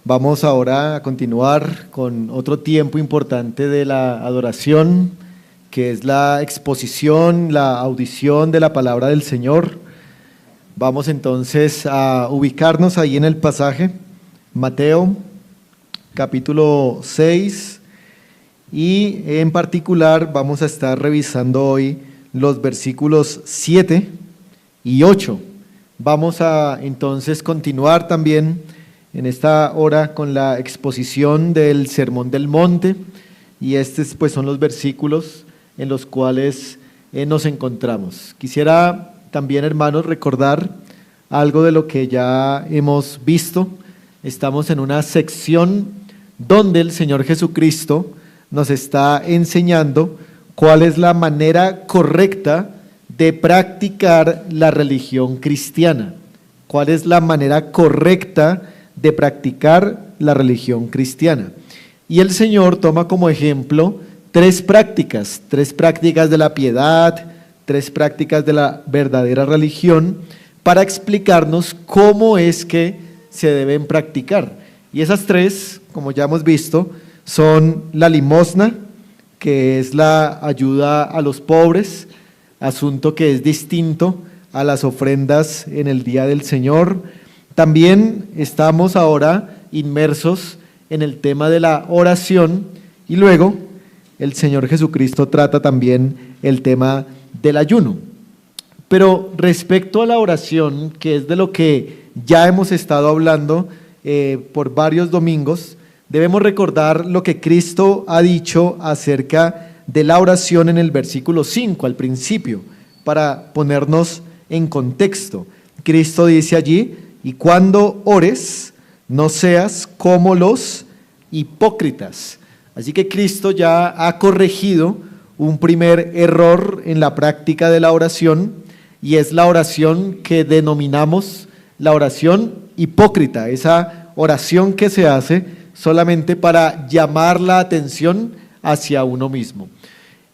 Vamos ahora a continuar con otro tiempo importante de la adoración, que es la exposición, la audición de la palabra del Señor. Vamos entonces a ubicarnos ahí en el pasaje, Mateo, capítulo 6, y en particular vamos a estar revisando hoy los versículos 7 y 8. Vamos a entonces continuar también en esta hora con la exposición del Sermón del Monte, y estos pues son los versículos en los cuales nos encontramos. Quisiera también, hermanos, recordar algo de lo que ya hemos visto. Estamos en una sección donde el Señor Jesucristo nos está enseñando cuál es la manera correcta de practicar la religión cristiana. ¿Cuál es la manera correcta de practicar la religión cristiana? Y el Señor toma como ejemplo tres prácticas de la piedad, tres prácticas de la verdadera religión, para explicarnos cómo es que se deben practicar. Y esas tres, como ya hemos visto, son la limosna, que es la ayuda a los pobres, asunto que es distinto a las ofrendas en el día del Señor. También estamos ahora inmersos en el tema de la oración, y luego el Señor Jesucristo trata también el tema del ayuno. Pero respecto a la oración, que es de lo que ya hemos estado hablando por varios domingos, debemos recordar lo que Cristo ha dicho acerca de la oración en el versículo 5, al principio, para ponernos en contexto. Cristo dice allí: y cuando ores, no seas como los hipócritas. Así que Cristo ya ha corregido un primer error en la práctica de la oración, y es la oración que denominamos la oración hipócrita, esa oración que se hace solamente para llamar la atención hacia uno mismo.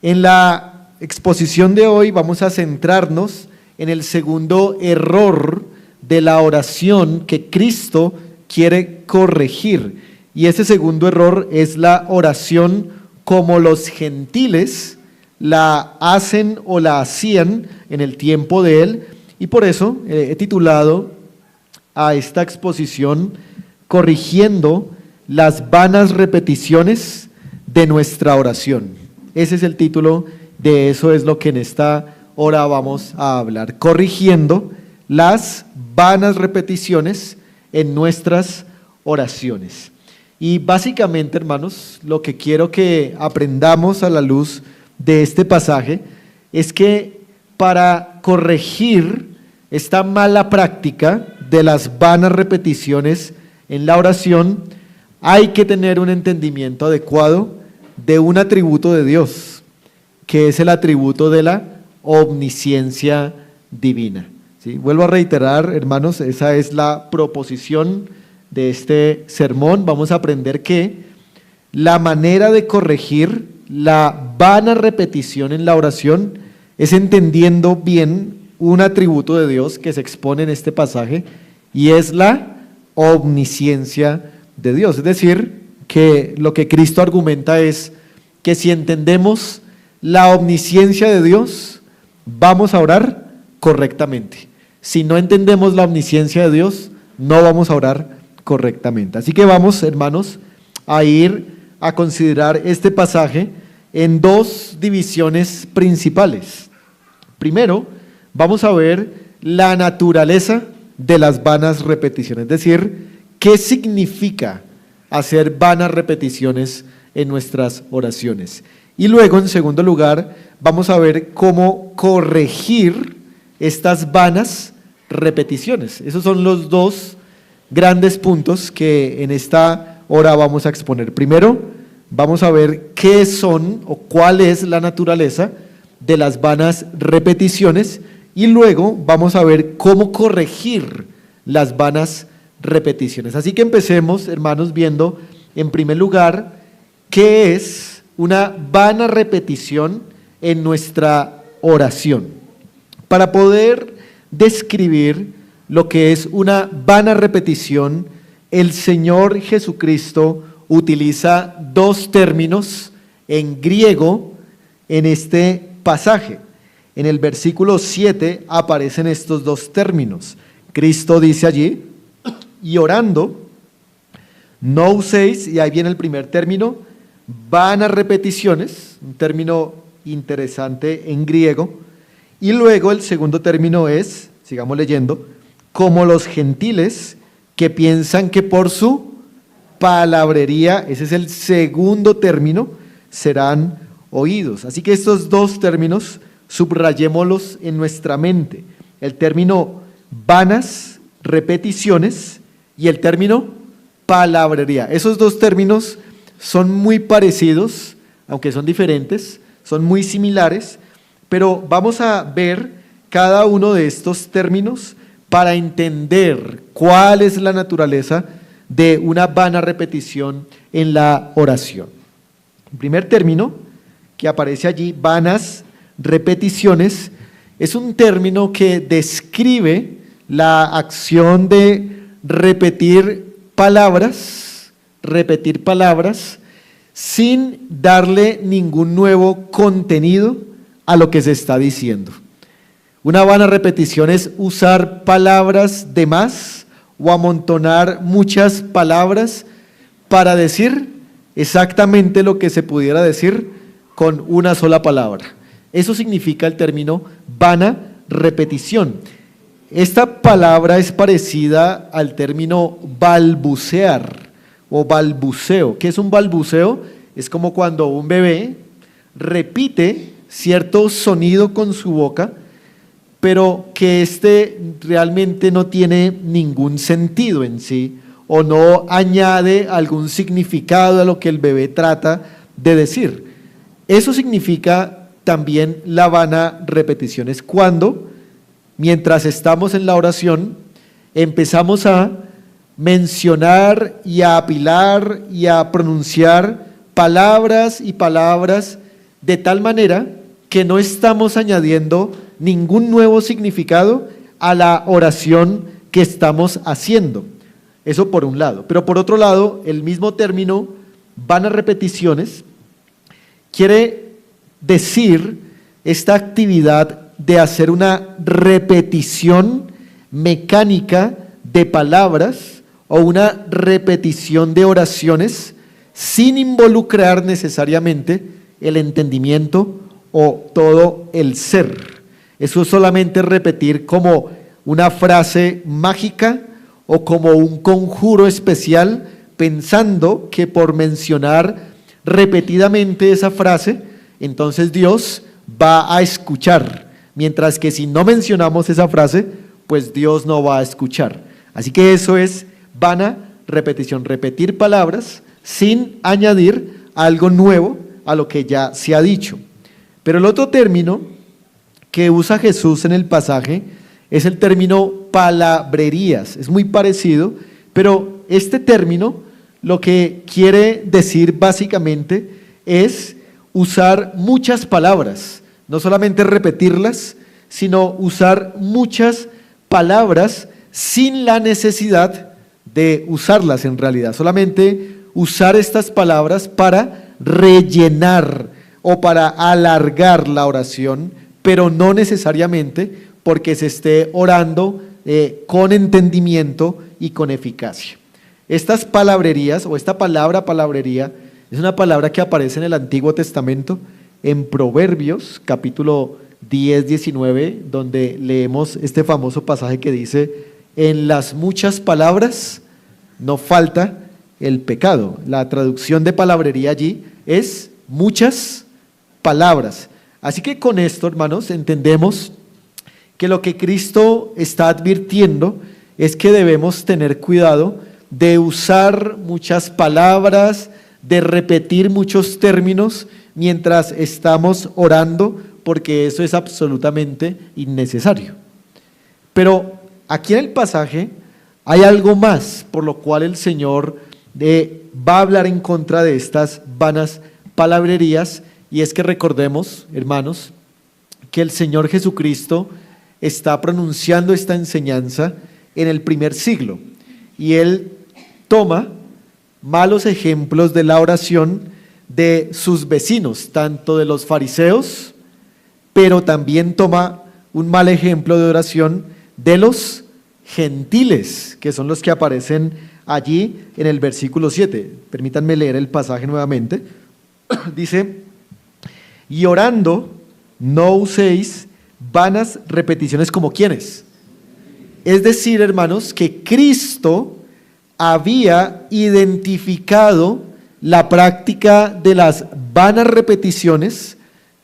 En la exposición de hoy vamos a centrarnos en el segundo error de la oración que Cristo quiere corregir, y ese segundo error es la oración como los gentiles la hacen o la hacían en el tiempo de Él, y por eso he titulado a esta exposición "Corrigiendo las vanas repeticiones de nuestra oración". Ese es el título, de eso es lo que en esta hora vamos a hablar: corrigiendo las vanas repeticiones en nuestras oraciones. Y básicamente, hermanos, lo que quiero que aprendamos a la luz de este pasaje es que para corregir esta mala práctica de las vanas repeticiones en la oración, hay que tener un entendimiento adecuado de un atributo de Dios, que es el atributo de la omnisciencia divina. ¿Sí? Vuelvo a reiterar, hermanos, esa es la proposición de este sermón. Vamos a aprender que la manera de corregir la vana repetición en la oración es entendiendo bien un atributo de Dios que se expone en este pasaje, y es la omnisciencia de Dios. Es decir, que lo que Cristo argumenta es que si entendemos la omnisciencia de Dios, vamos a orar correctamente. Si no entendemos la omnisciencia de Dios, no vamos a orar correctamente. Así que vamos, hermanos, a ir a considerar este pasaje en dos divisiones principales. Primero, vamos a ver la naturaleza de las vanas repeticiones, es decir, qué significa hacer vanas repeticiones en nuestras oraciones. Y luego, en segundo lugar, vamos a ver cómo corregir estas vanas repeticiones. Esos son los dos grandes puntos que en esta hora vamos a exponer. Primero, vamos a ver qué son o cuál es la naturaleza de las vanas repeticiones, y luego vamos a ver cómo corregir las vanas repeticiones. Así que empecemos, hermanos, viendo en primer lugar qué es una vana repetición en nuestra oración. Para poder describir lo que es una vana repetición el Señor Jesucristo utiliza dos términos en griego en este pasaje. En el versículo 7 aparecen estos dos términos. Cristo dice allí, y orando, no uséis, y ahí viene el primer término, vanas repeticiones, un término interesante en griego, y luego el segundo término es, sigamos leyendo, como los gentiles que piensan que por su palabrería, ese es el segundo término, serán oídos. Así que estos dos términos, subrayémoslos en nuestra mente. El término vanas repeticiones y el término palabrería. Esos dos términos son muy parecidos, aunque son diferentes, son muy similares, pero vamos a ver cada uno de estos términos para entender cuál es la naturaleza de una vana repetición en la oración. El primer término que aparece allí, vanas repeticiones, es un término que describe la acción de repetir palabras sin darle ningún nuevo contenido a lo que se está diciendo. Una vana repetición es usar palabras de más o amontonar muchas palabras para decir exactamente lo que se pudiera decir con una sola palabra. Eso significa el término vana repetición. Esta palabra es parecida al término balbucear o balbuceo. ¿Qué es un balbuceo? Es como cuando un bebé repite cierto sonido con su boca, pero que realmente no tiene ningún sentido en sí, o no añade algún significado a lo que el bebé trata de decir. Eso significa también la vana repetición. Es cuando, mientras estamos en la oración, empezamos a mencionar y a apilar y a pronunciar palabras y palabras de tal manera que no estamos añadiendo ningún nuevo significado a la oración que estamos haciendo. Eso por un lado. Pero por otro lado, el mismo término, vanas repeticiones, quiere decir esta actividad de hacer una repetición mecánica de palabras o una repetición de oraciones sin involucrar necesariamente el entendimiento o todo el ser. Eso es solamente repetir como una frase mágica o como un conjuro especial, pensando que por mencionar repetidamente esa frase, entonces Dios va a escuchar, mientras que si no mencionamos esa frase, pues Dios no va a escuchar. Así que eso es vana repetición, repetir palabras sin añadir algo nuevo a lo que ya se ha dicho. Pero el otro término que usa Jesús en el pasaje es el término palabrerías. Es muy parecido, pero este término lo que quiere decir básicamente es usar muchas palabras, no solamente repetirlas, sino usar muchas palabras sin la necesidad de usarlas en realidad, solamente usar estas palabras para rellenar o para alargar la oración, pero no necesariamente porque se esté orando con entendimiento y con eficacia. Estas palabrerías o esta palabra palabrería es una palabra que aparece en el Antiguo Testamento, en Proverbios, capítulo 10, 19, donde leemos este famoso pasaje que dice: en las muchas palabras no falta el pecado. La traducción de palabrería allí es muchas palabras. Así que con esto, hermanos, entendemos que lo que Cristo está advirtiendo es que debemos tener cuidado de usar muchas palabras, de repetir muchos términos mientras estamos orando, porque eso es absolutamente innecesario. Pero aquí en el pasaje hay algo más por lo cual el Señor va a hablar en contra de estas vanas palabrerías, y es que recordemos, hermanos, que el Señor Jesucristo está pronunciando esta enseñanza en el primer siglo, y Él toma malos ejemplos de la oración de sus vecinos, tanto de los fariseos, pero también toma un mal ejemplo de oración de los gentiles, que son los que aparecen allí en el versículo 7. Permítanme leer el pasaje nuevamente. Dice: y orando, no uséis vanas repeticiones como quienes. Es decir, hermanos, que Cristo había identificado la práctica de las vanas repeticiones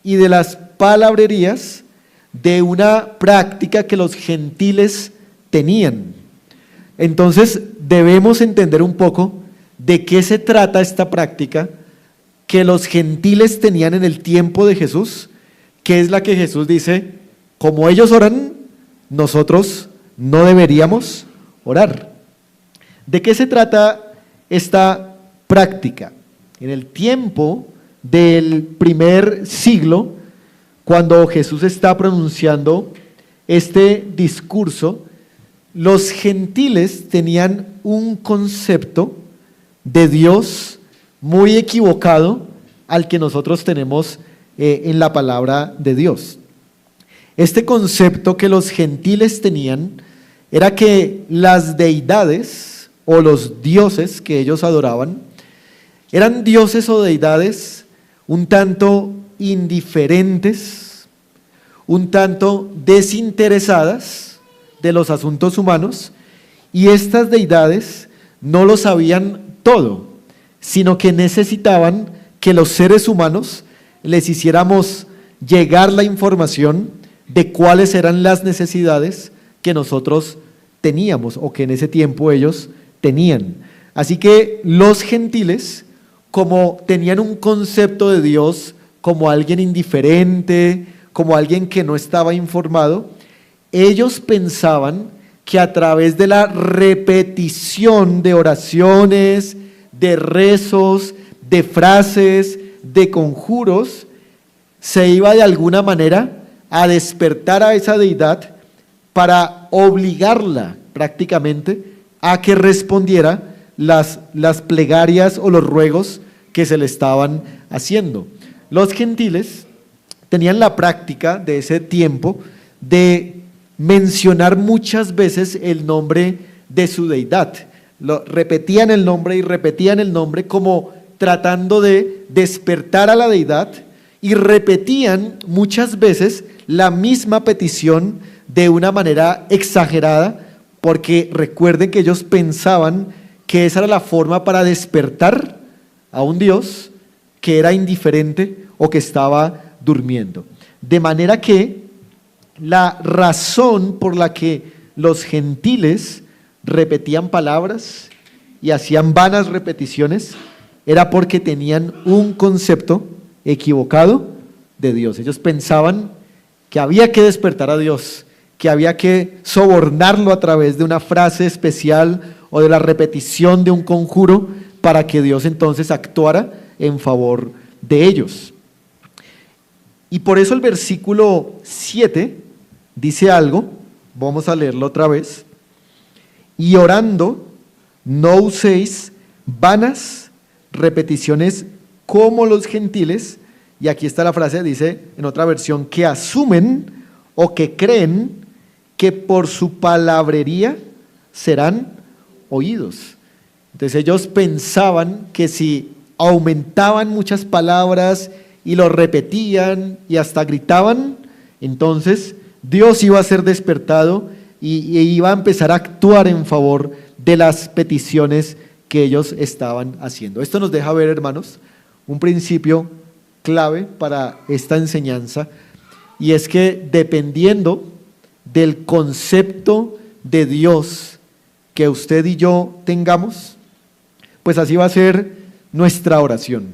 y de las palabrerías de una práctica que los gentiles tenían. Entonces debemos entender un poco de qué se trata esta práctica que los gentiles tenían en el tiempo de Jesús, que es la que Jesús dice: como ellos oran, nosotros no deberíamos orar. ¿De qué se trata esta práctica? En el tiempo del primer siglo, cuando Jesús está pronunciando este discurso, los gentiles tenían un concepto de Dios muy equivocado al que nosotros tenemos en la palabra de Dios. Este concepto que los gentiles tenían era que las deidades o los dioses que ellos adoraban eran dioses o deidades un tanto indiferentes, un tanto desinteresadas de los asuntos humanos, y estas deidades no lo sabían todo, sino que necesitaban que los seres humanos les hiciéramos llegar la información de cuáles eran las necesidades que nosotros teníamos o que en ese tiempo ellos tenían. Así que los gentiles, como tenían un concepto de Dios como alguien indiferente, como alguien que no estaba informado, ellos pensaban que a través de la repetición de oraciones, de rezos, de frases, de conjuros, se iba de alguna manera a despertar a esa deidad para obligarla prácticamente a que respondiera las plegarias o los ruegos que se le estaban haciendo. Los gentiles tenían la práctica de ese tiempo de mencionar muchas veces el nombre de su deidad. Repetían el nombre y repetían el nombre como tratando de despertar a la deidad, y repetían muchas veces la misma petición de una manera exagerada, porque recuerden que ellos pensaban que esa era la forma para despertar a un Dios que era indiferente o que estaba durmiendo. De manera que la razón por la que los gentiles repetían palabras y hacían vanas repeticiones era porque tenían un concepto equivocado de Dios. Ellos pensaban que había que despertar a Dios, que había que sobornarlo a través de una frase especial o de la repetición de un conjuro para que Dios entonces actuara en favor de ellos. Y por eso el versículo 7 dice algo, vamos a leerlo otra vez: y orando, no uséis vanas repeticiones como los gentiles, y aquí está la frase, dice en otra versión, que asumen o que creen que por su palabrería serán oídos. Entonces ellos pensaban que si aumentaban muchas palabras y lo repetían y hasta gritaban, entonces Dios iba a ser despertado y iba a empezar a actuar en favor de las peticiones que ellos estaban haciendo. Esto nos deja ver, hermanos, un principio clave para esta enseñanza, y es que dependiendo del concepto de Dios que usted y yo tengamos, pues así va a ser nuestra oración.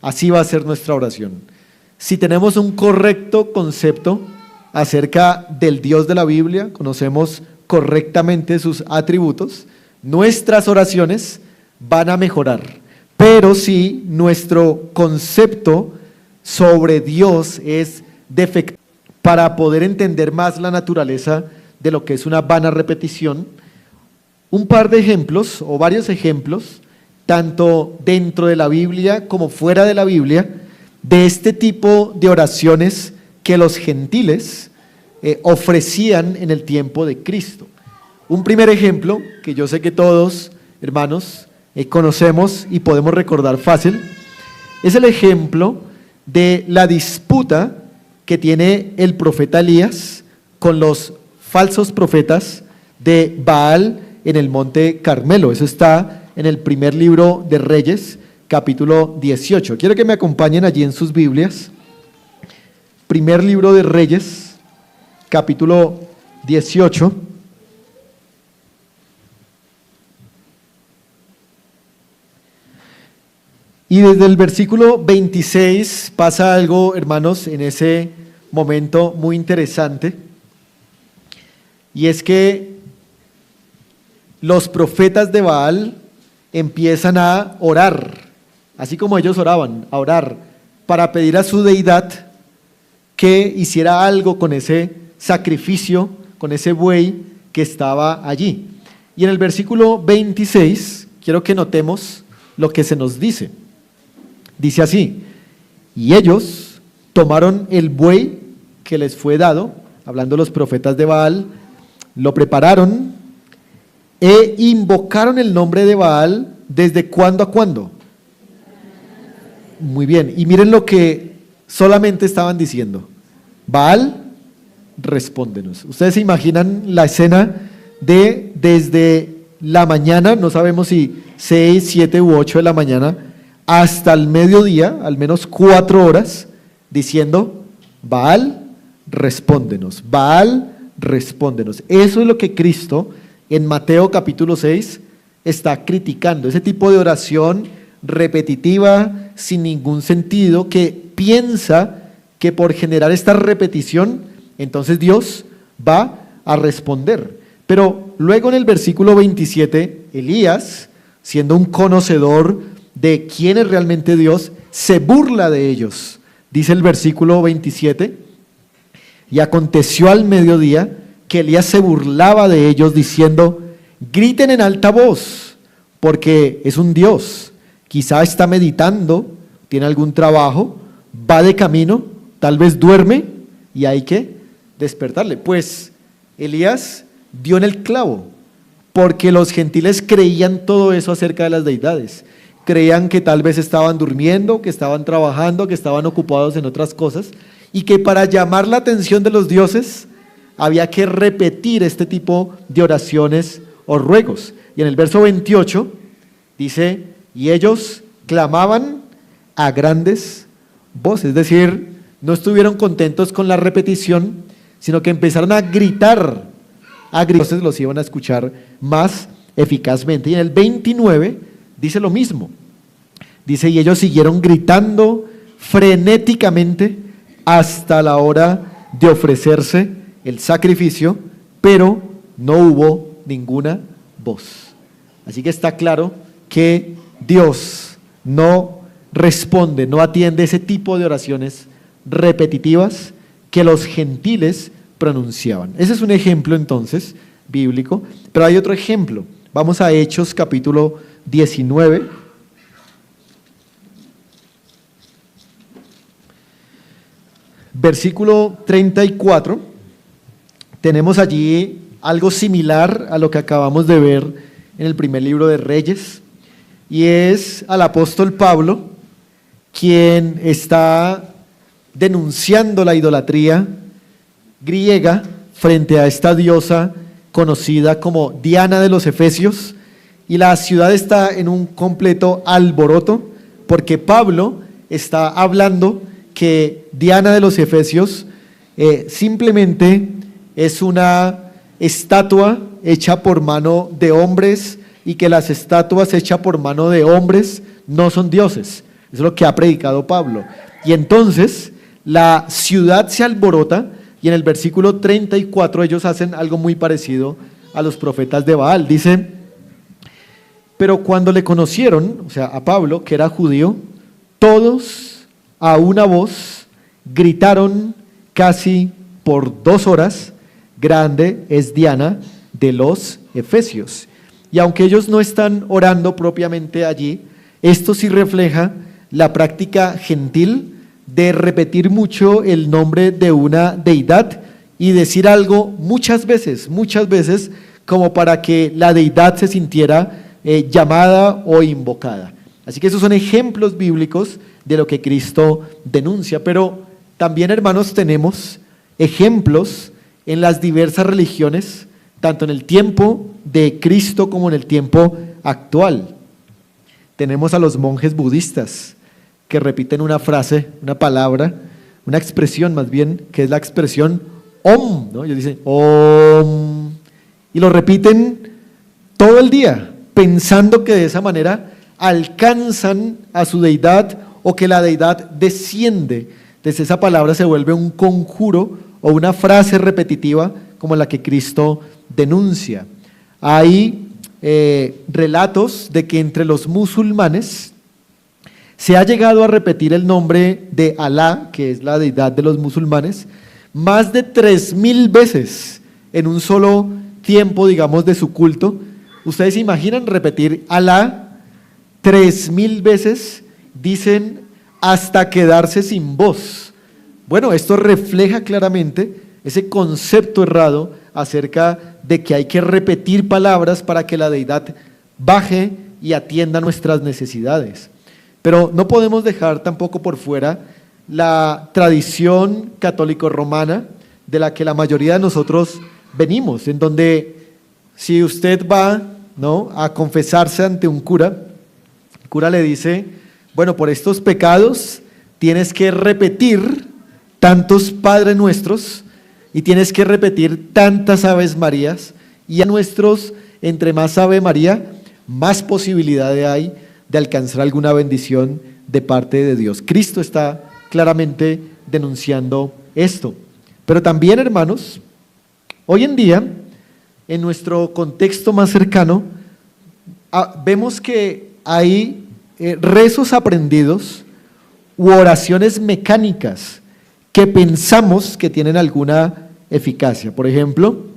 Así va a ser nuestra oración. Si tenemos un correcto concepto acerca del Dios de la Biblia, conocemos correctamente sus atributos, nuestras oraciones van a mejorar. Pero si nuestro concepto sobre Dios es defectuoso, para poder entender más la naturaleza de lo que es una vana repetición, un par de ejemplos o varios ejemplos, tanto dentro de la Biblia como fuera de la Biblia, de este tipo de oraciones que los gentiles ofrecían en el tiempo de Cristo. Un primer ejemplo, que yo sé que todos, hermanos, conocemos y podemos recordar fácil, es el ejemplo de la disputa que tiene el profeta Elías con los falsos profetas de Baal en el monte Carmelo. Eso está en el primer libro de Reyes, capítulo 18. Quiero que me acompañen allí en sus Biblias. Primer libro de Reyes, capítulo 18. Y desde el versículo 26 pasa algo, hermanos, en ese momento muy interesante. Y es que los profetas de Baal empiezan a orar, así como ellos oraban, a orar para pedir a su deidad que hiciera algo con ese sacrificio, con ese buey que estaba allí. Y en el versículo 26 quiero que notemos lo que se nos dice. Dice así: y ellos tomaron el buey que les fue dado, hablando los profetas de Baal, lo prepararon e invocaron el nombre de Baal ¿desde cuándo a cuándo? Muy bien, y miren lo que solamente estaban diciendo: Baal, respóndenos. Ustedes se imaginan la escena de desde la mañana, no sabemos si 6, 7 u 8 de la mañana, hasta el mediodía, al menos 4 horas, diciendo: Baal, respóndenos, Baal, respóndenos. Eso es lo que Cristo en Mateo capítulo 6 está criticando, ese tipo de oración repetitiva, sin ningún sentido, que piensa que por generar esta repetición, entonces Dios va a responder. Pero luego en el versículo 27, Elías, siendo un conocedor de quién es realmente Dios, se burla de ellos. Dice el versículo 27, y aconteció al mediodía que Elías se burlaba de ellos diciendo: griten en alta voz, porque es un Dios, quizá está meditando, tiene algún trabajo, va de camino, tal vez duerme y hay que despertarle. Pues Elías dio en el clavo, porque los gentiles creían todo eso acerca de las deidades. Creían que tal vez estaban durmiendo, que estaban trabajando, que estaban ocupados en otras cosas, y que para llamar la atención de los dioses había que repetir este tipo de oraciones o ruegos. Y en el verso 28 dice: y ellos clamaban a grandes voces, es decir, no estuvieron contentos con la repetición, sino que empezaron a gritar, entonces los iban a escuchar más eficazmente. Y en el 29 dice lo mismo, dice: y ellos siguieron gritando frenéticamente hasta la hora de ofrecerse el sacrificio, pero no hubo ninguna voz. Así que está claro que Dios no responde, no atiende ese tipo de oraciones repetitivas que los gentiles pronunciaban. Ese es un ejemplo entonces bíblico, pero hay otro ejemplo. Vamos a Hechos capítulo 19. Versículo 34, tenemos allí algo similar a lo que acabamos de ver en el primer libro de Reyes, y es al apóstol Pablo quien está denunciando la idolatría griega frente a esta diosa conocida como Diana de los Efesios, y la ciudad está en un completo alboroto porque Pablo está hablando que Diana de los Efesios simplemente es una estatua hecha por mano de hombres, y que las estatuas hechas por mano de hombres no son dioses. Eso es lo que ha predicado Pablo. Y entonces la ciudad se alborota, y en el versículo 34 ellos hacen algo muy parecido a los profetas de Baal. Dice: pero cuando le conocieron, o sea, a Pablo, que era judío, todos a una voz gritaron casi por 2 horas: grande es Diana de los Efesios. Y aunque ellos no están orando propiamente allí, esto sí refleja la práctica gentil de repetir mucho el nombre de una deidad y decir algo muchas veces, como para que la deidad se sintiera llamada o invocada. Así que esos son ejemplos bíblicos de lo que Cristo denuncia, pero también, hermanos, tenemos ejemplos en las diversas religiones, tanto en el tiempo de Cristo como en el tiempo actual. Tenemos a los monjes budistas que repiten una frase, una palabra, una expresión más bien, que es la expresión Om, ¿no? Ellos dicen Om, y lo repiten todo el día, pensando que de esa manera alcanzan a su deidad o que la deidad desciende. Entonces esa palabra se vuelve un conjuro o una frase repetitiva como la que Cristo denuncia. Hay relatos de que entre los musulmanes se ha llegado a repetir el nombre de Alá, que es la deidad de los musulmanes, más de 3000 veces en un solo tiempo, digamos, de su culto. ¿Ustedes se imaginan repetir Alá 3000 veces? Dicen hasta quedarse sin voz. Bueno, esto refleja claramente ese concepto errado acerca de que hay que repetir palabras para que la deidad baje y atienda nuestras necesidades. Pero no podemos dejar tampoco por fuera la tradición católico-romana de la que la mayoría de nosotros venimos, en donde si usted va, ¿no?, a confesarse ante un cura, el cura le dice, bueno, por estos pecados tienes que repetir tantos Padres Nuestros y tienes que repetir tantas Aves Marías, y a nuestros, entre más Ave María, más posibilidad hay de alcanzar alguna bendición de parte de Dios. Cristo está claramente denunciando esto. Pero también, hermanos, hoy en día, en nuestro contexto más cercano, vemos que hay rezos aprendidos u oraciones mecánicas que pensamos que tienen alguna eficacia. Por ejemplo,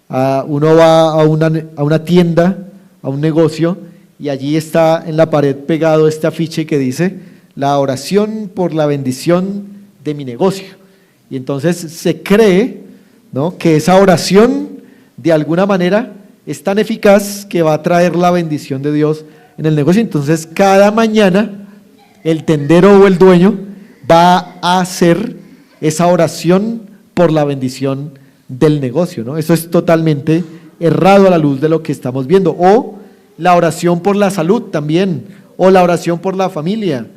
uno va a una tienda, a un negocio, y allí está en la pared pegado este afiche que dice, la oración por la bendición de mi negocio. Y entonces se cree, ¿no?, que esa oración de alguna manera es tan eficaz que va a traer la bendición de Dios en el negocio. Entonces cada mañana el tendero o el dueño va a hacer esa oración por la bendición del negocio, ¿no? Eso es totalmente errado a la luz de lo que estamos viendo. O la oración por la salud también, o la oración por la familia,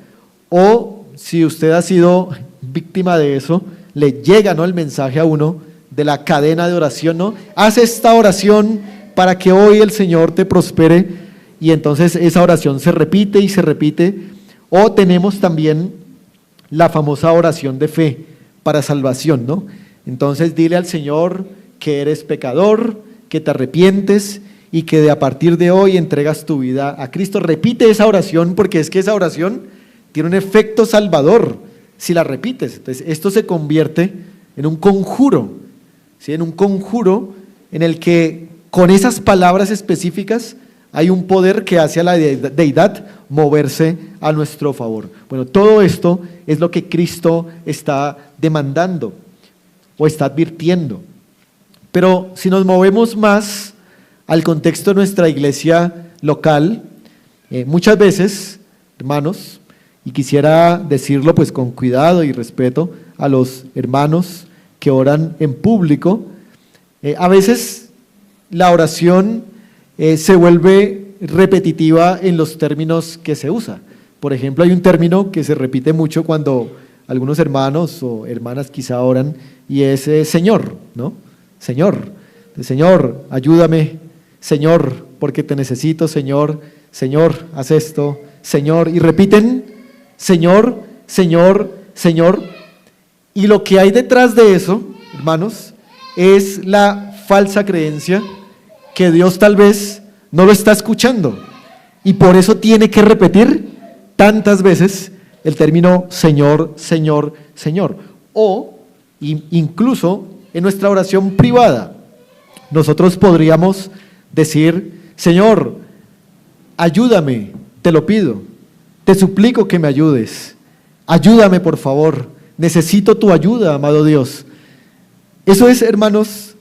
o si usted ha sido víctima de eso, le llega, ¿no?, el mensaje a uno de la cadena de oración, ¿no? Haz esta oración para que hoy el Señor te prospere, y entonces esa oración se repite y se repite. O tenemos también la famosa oración de fe para salvación, ¿no? Entonces dile al Señor que eres pecador, que te arrepientes y que a partir de hoy entregas tu vida a Cristo. Repite esa oración, porque es que esa oración tiene un efecto salvador si la repites. Entonces esto se convierte en un conjuro, ¿sí?, en un conjuro en el que con esas palabras específicas hay un poder que hace a la deidad moverse a nuestro favor. Bueno, todo esto es lo que Cristo está demandando o está advirtiendo. Pero si nos movemos más al contexto de nuestra iglesia local, muchas veces, hermanos, y quisiera decirlo pues con cuidado y respeto a los hermanos que oran en público, a veces la oración se vuelve repetitiva en los términos que se usa. Por ejemplo, hay un término que se repite mucho cuando algunos hermanos o hermanas quizá oran, y es Señor, ¿no? Señor, Señor, ayúdame, Señor, porque te necesito, Señor, Señor, haz esto, Señor, y repiten Señor, Señor, Señor, y lo que hay detrás de eso, hermanos, es la falsa creencia que Dios tal vez no lo está escuchando, y por eso tiene que repetir tantas veces el término Señor, Señor, Señor. O incluso en nuestra oración privada, nosotros podríamos decir Señor, ayúdame, te lo pido, te suplico que me ayudes, ayúdame por favor, necesito tu ayuda, amado Dios. Eso es, hermanos,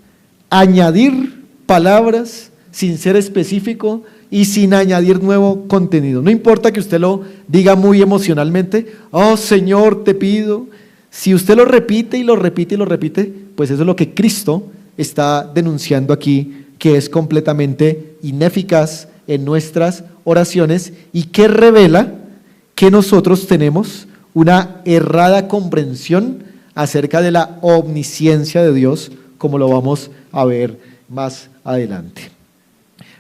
añadir palabras sin ser específico y sin añadir nuevo contenido. No importa que usted lo diga muy emocionalmente, oh Señor, te pido. Si usted lo repite y lo repite y lo repite, pues eso es lo que Cristo está denunciando aquí, que es completamente ineficaz en nuestras oraciones y que revela que nosotros tenemos una errada comprensión acerca de la omnisciencia de Dios, como lo vamos a ver más adelante.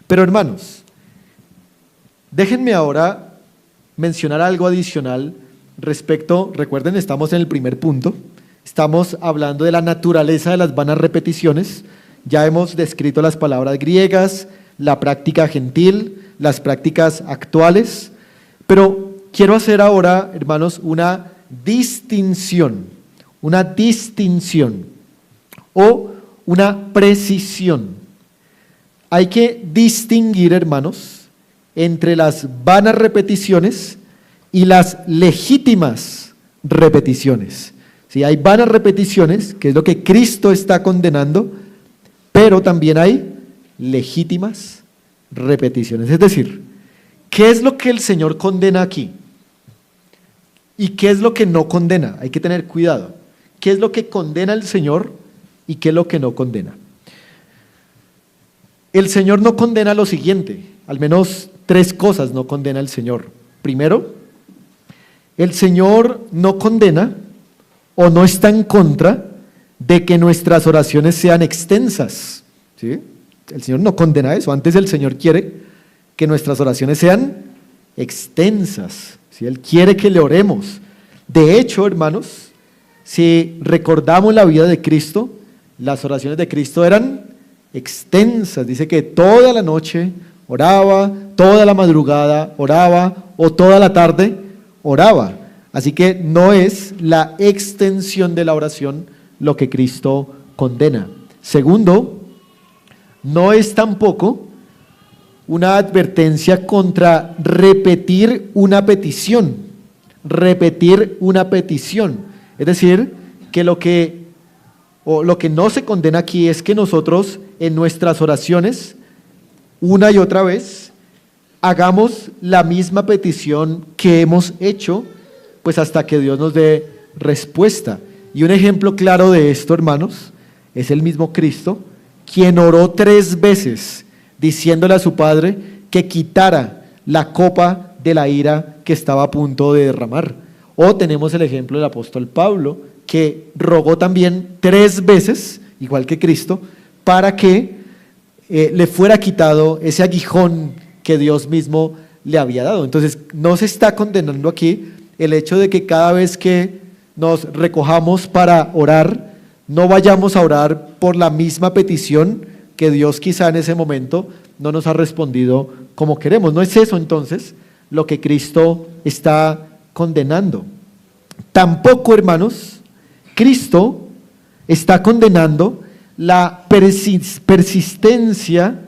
Pero hermanos, déjenme ahora mencionar algo adicional respecto, recuerden, estamos en el primer punto, estamos hablando de la naturaleza de las vanas repeticiones, ya hemos descrito las palabras griegas, la práctica gentil, las prácticas actuales, pero quiero hacer ahora, hermanos, una distinción o una precisión. Hay que distinguir, hermanos, entre las vanas repeticiones y las legítimas repeticiones. ¿Sí? Hay vanas repeticiones, que es lo que Cristo está condenando, pero también hay legítimas repeticiones. Es decir, ¿qué es lo que el Señor condena aquí? ¿Y qué es lo que no condena? Hay que tener cuidado. ¿Qué es lo que condena el Señor y qué es lo que no condena? El Señor no condena lo siguiente, al menos 3 cosas no condena el Señor. Primero, el Señor no condena o no está en contra de que nuestras oraciones sean extensas, ¿sí? El Señor no condena eso, antes el Señor quiere que nuestras oraciones sean extensas, ¿sí? Él quiere que le oremos. De hecho, hermanos, si recordamos la vida de Cristo, las oraciones de Cristo eran extensas. Dice que toda la noche oraba, toda la madrugada oraba o toda la tarde oraba. Así que no es la extensión de la oración lo que Cristo condena. Segundo, no es tampoco una advertencia contra repetir una petición. Es decir, que lo que no se condena aquí es que nosotros en nuestras oraciones, una y otra vez, hagamos la misma petición que hemos hecho, pues hasta que Dios nos dé respuesta. Y un ejemplo claro de esto, hermanos, es el mismo Cristo, quien oró 3 veces diciéndole a su Padre que quitara la copa de la ira que estaba a punto de derramar. O tenemos el ejemplo del apóstol Pablo, que rogó también 3 veces, igual que Cristo, para que le fuera quitado ese aguijón que Dios mismo le había dado. Entonces, no se está condenando aquí el hecho de que cada vez que nos recojamos para orar, no vayamos a orar por la misma petición que Dios quizá en ese momento no nos ha respondido como queremos. No es eso entonces lo que Cristo está condenando. Tampoco, hermanos, Cristo está condenando la persistencia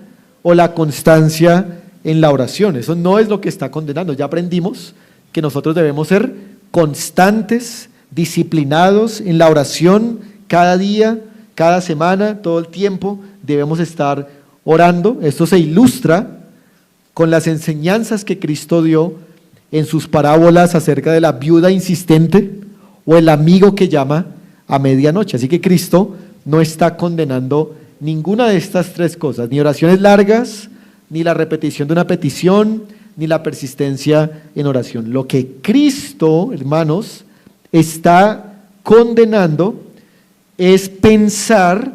o la constancia en la oración. Eso no es lo que está condenando. Ya aprendimos que nosotros debemos ser constantes, disciplinados en la oración cada día, cada semana, todo el tiempo. Debemos estar orando. Esto se ilustra con las enseñanzas que Cristo dio en sus parábolas acerca de la viuda insistente o el amigo que llama a medianoche. Así que Cristo no está condenando ninguna de estas 3 cosas, ni oraciones largas, ni la repetición de una petición, ni la persistencia en oración. Lo que Cristo, hermanos, está condenando es pensar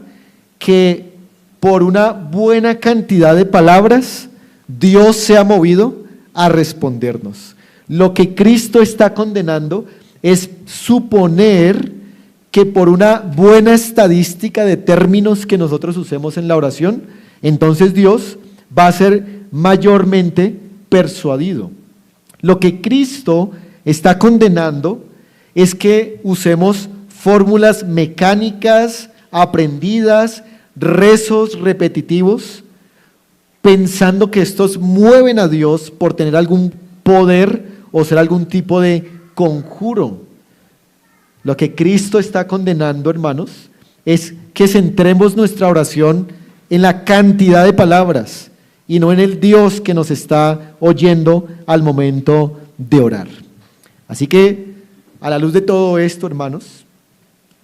que por una buena cantidad de palabras Dios se ha movido a respondernos. Lo que Cristo está condenando es suponer que por una buena estadística de términos que nosotros usemos en la oración, entonces Dios va a ser mayormente persuadido. Lo que Cristo está condenando es que usemos fórmulas mecánicas, aprendidas, rezos repetitivos, pensando que estos mueven a Dios por tener algún poder o ser algún tipo de conjuro. Lo que Cristo está condenando, hermanos, es que centremos nuestra oración en la cantidad de palabras y no en el Dios que nos está oyendo al momento de orar. Así que, a la luz de todo esto, hermanos,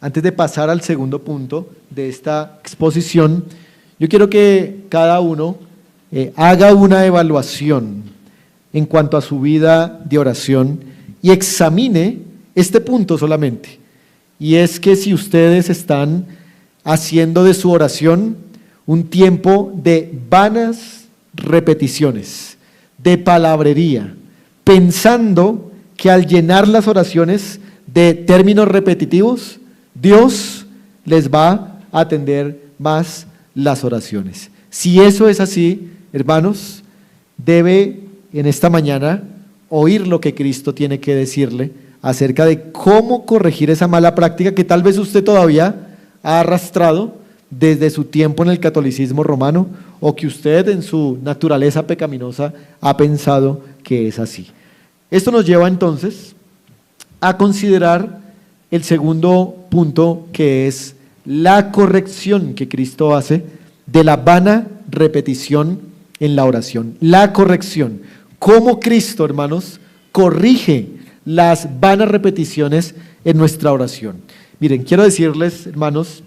antes de pasar al segundo punto de esta exposición, yo quiero que cada uno haga una evaluación en cuanto a su vida de oración y examine este punto solamente. Y es que si ustedes están haciendo de su oración un tiempo de vanas repeticiones, de palabrería, pensando que al llenar las oraciones de términos repetitivos, Dios les va a atender más las oraciones. Si eso es así, hermanos, debe en esta mañana oír lo que Cristo tiene que decirle acerca de cómo corregir esa mala práctica que tal vez usted todavía ha arrastrado desde su tiempo en el catolicismo romano o que usted en su naturaleza pecaminosa ha pensado que es así. Esto nos lleva entonces a considerar el segundo punto, que es la corrección que Cristo hace de la vana repetición en la oración. La corrección. Cómo Cristo, hermanos, corrige las vanas repeticiones en nuestra oración. Miren, quiero decirles, hermanos,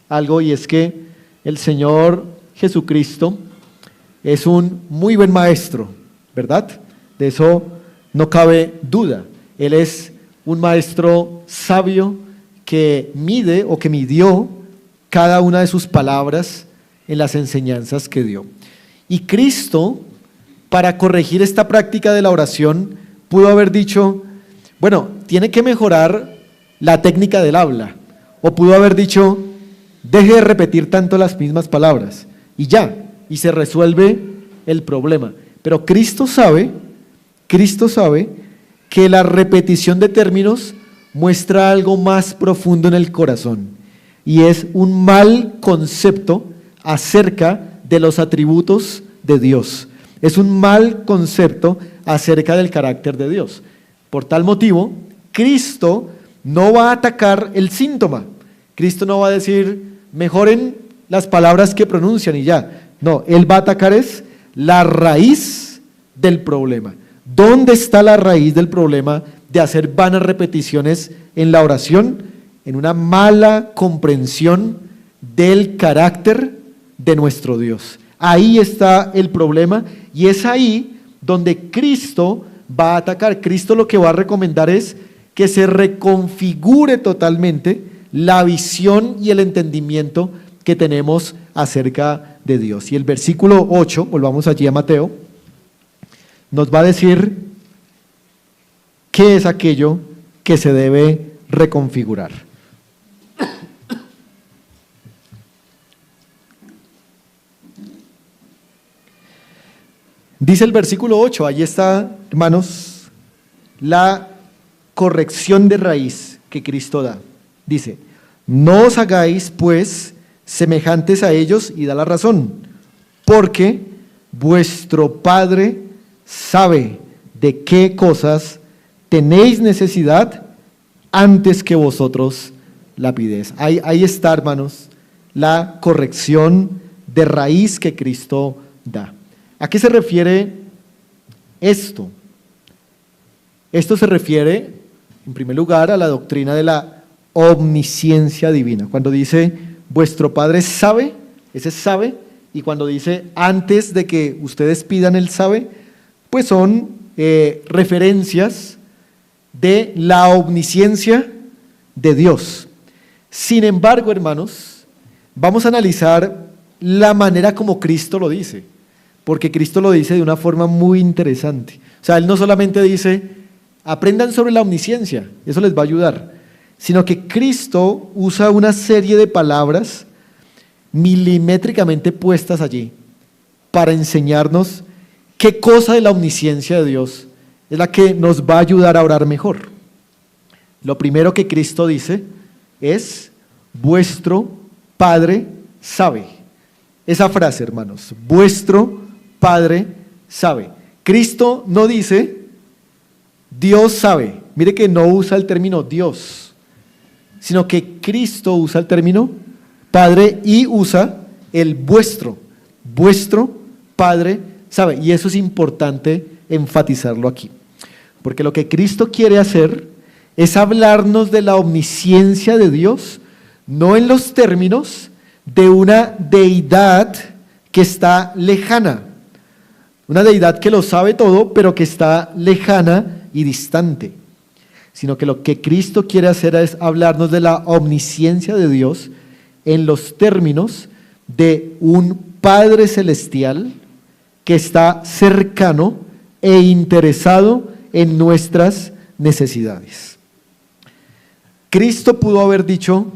algo, y es que el Señor Jesucristo es un muy buen maestro, ¿verdad? De eso no cabe duda. Él es un maestro sabio que mide o que midió cada una de sus palabras en las enseñanzas que dio. Y Cristo, para corregir esta práctica de la oración, pudo haber dicho, bueno, tiene que mejorar la técnica del habla, o pudo haber dicho, deje de repetir tanto las mismas palabras, y ya, y se resuelve el problema. Pero Cristo sabe que la repetición de términos muestra algo más profundo en el corazón, y es un mal concepto acerca de los atributos de Dios. Es un mal concepto acerca del carácter de Dios. Por tal motivo, Cristo no va a atacar el síntoma. Cristo no va a decir, mejoren las palabras que pronuncian y ya. No, Él va a atacar es la raíz del problema. ¿Dónde está la raíz del problema de hacer vanas repeticiones en la oración? En una mala comprensión del carácter de nuestro Dios. Ahí está el problema y es ahí donde Cristo va a atacar. Cristo lo que va a recomendar es que se reconfigure totalmente la visión y el entendimiento que tenemos acerca de Dios. Y el versículo 8, volvamos allí a Mateo, nos va a decir qué es aquello que se debe reconfigurar. Dice el versículo 8, ahí está, hermanos, la corrección de raíz que Cristo da. Dice, no os hagáis pues semejantes a ellos, y da la razón, porque vuestro Padre sabe de qué cosas tenéis necesidad antes que vosotros la pidéis. Ahí está, hermanos, la corrección de raíz que Cristo da. ¿A qué se refiere esto? Esto se refiere, en primer lugar, a la doctrina de la omnisciencia divina. Cuando dice, vuestro Padre sabe, ese sabe, y cuando dice, antes de que ustedes pidan, Él sabe, pues son referencias de la omnisciencia de Dios. Sin embargo, hermanos, vamos a analizar la manera como Cristo lo dice, porque Cristo lo dice de una forma muy interesante. O sea, Él no solamente dice, aprendan sobre la omnisciencia, eso les va a ayudar, sino que Cristo usa una serie de palabras milimétricamente puestas allí para enseñarnos qué cosa de la omnisciencia de Dios es la que nos va a ayudar a orar mejor. Lo primero que Cristo dice es, vuestro Padre sabe. esa frase, hermanos. Vuestro Padre sabe. Cristo no dice, Dios sabe. Mire que no usa el término Dios, sino que Cristo usa el término Padre y usa el vuestro. Vuestro Padre sabe. Y eso es importante enfatizarlo aquí. Porque lo que Cristo quiere hacer es hablarnos de la omnisciencia de Dios, no en los términos de una deidad que está lejana. Una deidad que lo sabe todo, pero que está lejana y distante. Sino que lo que Cristo quiere hacer es hablarnos de la omnisciencia de Dios en los términos de un Padre celestial que está cercano e interesado en nuestras necesidades. Cristo pudo haber dicho,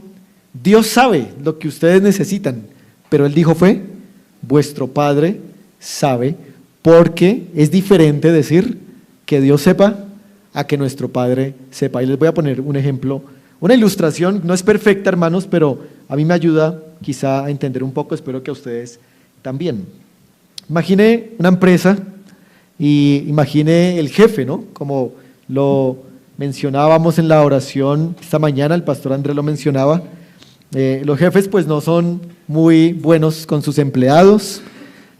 Dios sabe lo que ustedes necesitan, pero Él dijo fue, vuestro Padre sabe, porque es diferente decir que Dios sepa a que nuestro Padre sepa. Y les voy a poner un ejemplo, una ilustración, no es perfecta, hermanos, pero a mí me ayuda quizá a entender un poco, espero que a ustedes también. Imagine una empresa y imagine el jefe, ¿no? Como lo mencionábamos en la oración esta mañana, el pastor Andrés lo mencionaba. Los jefes pues no son muy buenos con sus empleados,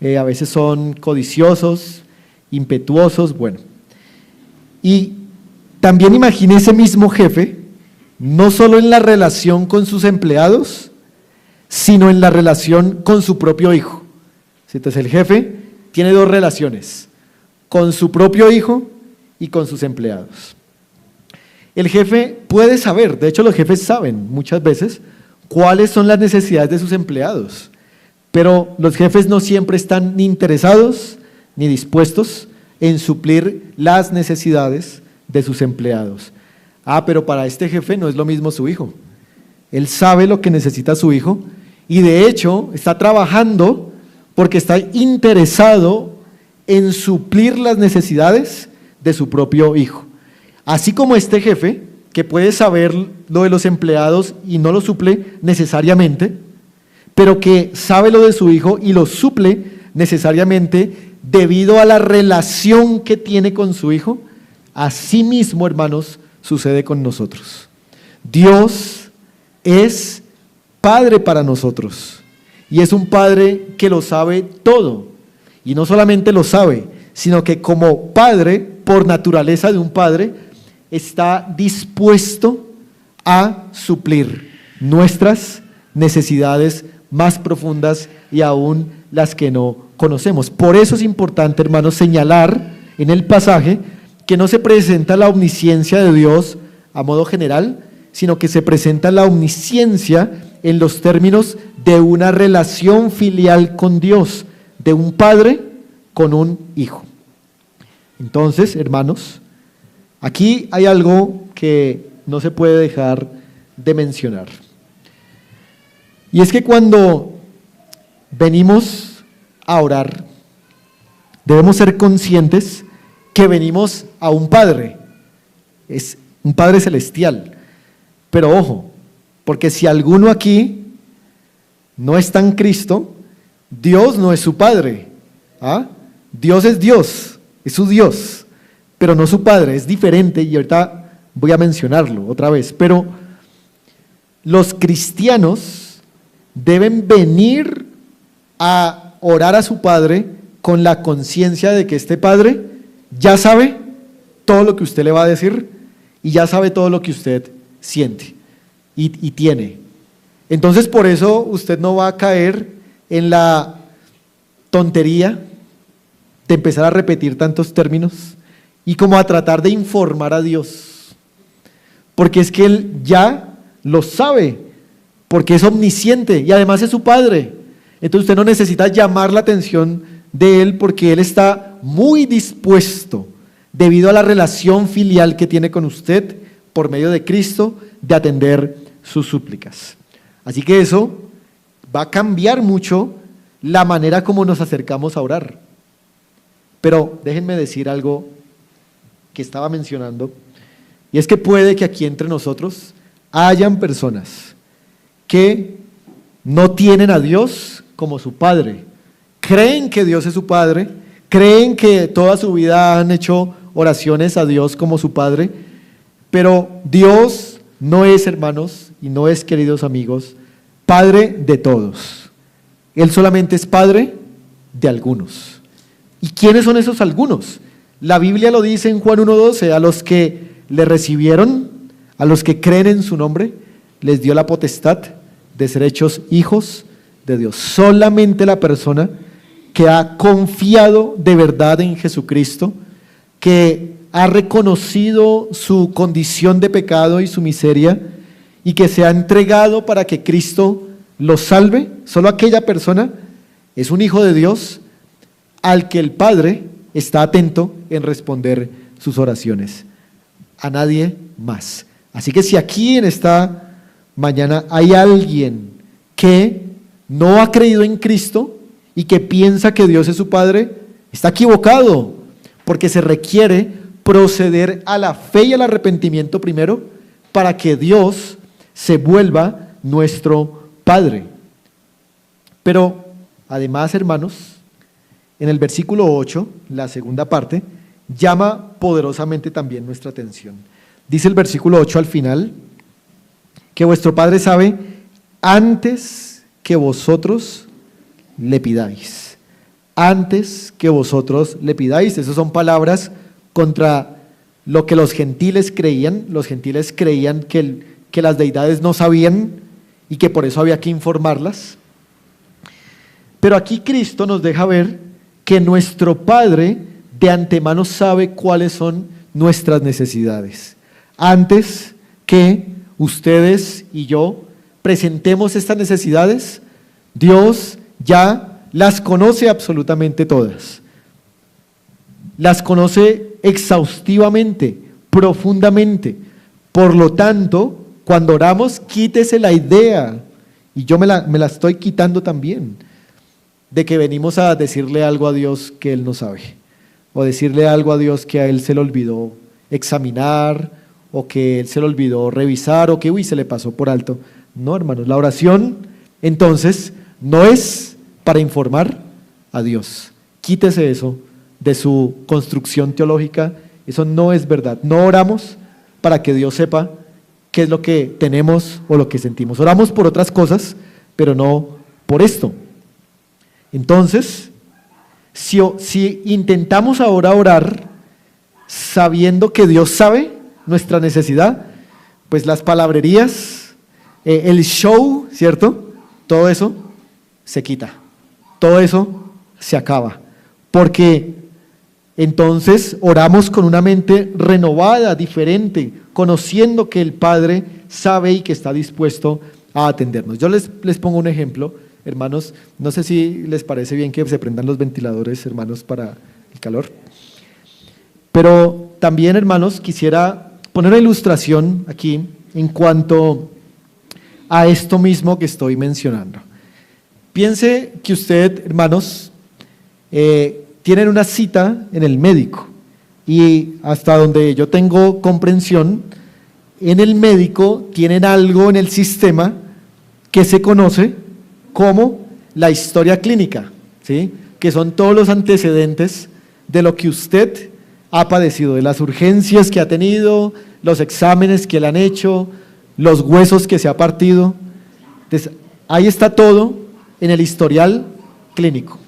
a veces son codiciosos, impetuosos, bueno. Y también imagine ese mismo jefe, no solo en la relación con sus empleados, sino en la relación con su propio hijo. Entonces el jefe tiene dos relaciones, con su propio hijo y con sus empleados. El jefe puede saber, de hecho los jefes saben muchas veces cuáles son las necesidades de sus empleados, pero los jefes no siempre están ni interesados ni dispuestos en suplir las necesidades de sus empleados. Pero para este jefe no es lo mismo su hijo. Él sabe lo que necesita su hijo y de hecho está trabajando porque está interesado en suplir las necesidades de su propio hijo. Así como este jefe, que puede saber lo de los empleados y no lo suple necesariamente, pero que sabe lo de su hijo y lo suple necesariamente debido a la relación que tiene con su hijo, así mismo, hermanos, sucede con nosotros. Dios es Padre para nosotros y es un Padre que lo sabe todo. Y no solamente lo sabe, sino que como Padre, por naturaleza de un Padre, está dispuesto a suplir nuestras necesidades más profundas y aún las que no conocemos. Por eso es importante, hermanos, señalar en el pasaje que no se presenta la omnisciencia de Dios a modo general, sino que se presenta la omnisciencia en los términos de una relación filial con Dios, de un padre con un hijo. Entonces, hermanos, aquí hay algo que no se puede dejar de mencionar. Y es que cuando venimos a orar, debemos ser conscientes que venimos a un Padre, es un Padre celestial. Pero ojo, porque si alguno aquí no está en Cristo, Dios no es su Padre. Dios es Dios, es su Dios, pero no su Padre, es diferente y ahorita voy a mencionarlo otra vez. Pero los cristianos deben venir a orar a su Padre con la conciencia de que este Padre ya sabe todo lo que usted le va a decir y ya sabe todo lo que usted siente y tiene. Entonces por eso usted no va a caer en la tontería de empezar a repetir tantos términos y como a tratar de informar a Dios, porque es que Él ya lo sabe, porque es omnisciente y además es su Padre. Entonces usted no necesita llamar la atención de Él porque Él está muy dispuesto, debido a la relación filial que tiene con usted por medio de Cristo, de atender sus súplicas. Así que eso va a cambiar mucho la manera como nos acercamos a orar. Pero déjenme decir algo que estaba mencionando, y es que puede que aquí entre nosotros hayan personas que no tienen a Dios como su Padre. Creen que Dios es su Padre, creen que toda su vida han hecho oraciones a Dios como su Padre, pero Dios no es, hermanos, y no es, queridos amigos, Padre de todos. Él solamente es Padre de algunos. ¿Y quiénes son esos algunos? La Biblia lo dice en Juan 1:12, a los que le recibieron, a los que creen en su nombre, les dio la potestad de ser hechos hijos de Dios. Solamente la persona que ha confiado de verdad en Jesucristo, que ha reconocido su condición de pecado y su miseria, y que se ha entregado para que Cristo lo salve, solo aquella persona es un hijo de Dios al que el Padre está atento en responder sus oraciones. A nadie más. Así que si aquí en esta mañana hay alguien que no ha creído en Cristo y que piensa que Dios es su Padre, está equivocado, porque se requiere proceder a la fe y al arrepentimiento primero para que Dios se vuelva nuestro Padre. Pero además, hermanos, en el versículo 8, la segunda parte, llama poderosamente también nuestra atención. Dice el versículo 8 al final, que vuestro Padre sabe antes que vosotros le pidáis. Antes que vosotros le pidáis. Esas son palabras contra lo que los gentiles creían. Los gentiles creían que las deidades no sabían y que por eso había que informarlas. Pero aquí Cristo nos deja ver que nuestro Padre de antemano sabe cuáles son nuestras necesidades. Antes que ustedes y yo presentemos estas necesidades, Dios ya las conoce absolutamente todas. Las conoce exhaustivamente, profundamente. Por lo tanto, cuando oramos, quítese la idea, y yo me la estoy quitando también, de que venimos a decirle algo a Dios que Él no sabe, o decirle algo a Dios que a Él se le olvidó examinar, o que Él se le olvidó revisar, o que se le pasó por alto. No, hermanos, la oración entonces no es para informar a Dios. Quítese eso de su construcción teológica, eso no es verdad. No oramos para que Dios sepa qué es lo que tenemos o lo que sentimos. Oramos por otras cosas, pero no por esto. Entonces, si intentamos ahora orar sabiendo que Dios sabe nuestra necesidad, pues las palabrerías, el show, ¿cierto? Todo eso se quita, todo eso se acaba, porque entonces oramos con una mente renovada, diferente, conociendo que el Padre sabe y que está dispuesto a atendernos. Yo les pongo un ejemplo, hermanos, no sé si les parece bien que se prendan los ventiladores, hermanos, para el calor, pero también, hermanos, quisiera poner una ilustración aquí en cuanto a esto mismo que estoy mencionando. Piense que usted, hermanos, tienen una cita en el médico, y hasta donde yo tengo comprensión, en el médico tienen algo en el sistema que se conoce como la historia clínica, ¿sí? Que son todos los antecedentes de lo que usted ha padecido, de las urgencias que ha tenido, los exámenes que le han hecho, los huesos que se ha partido. Entonces, ahí está todo en el historial clínico.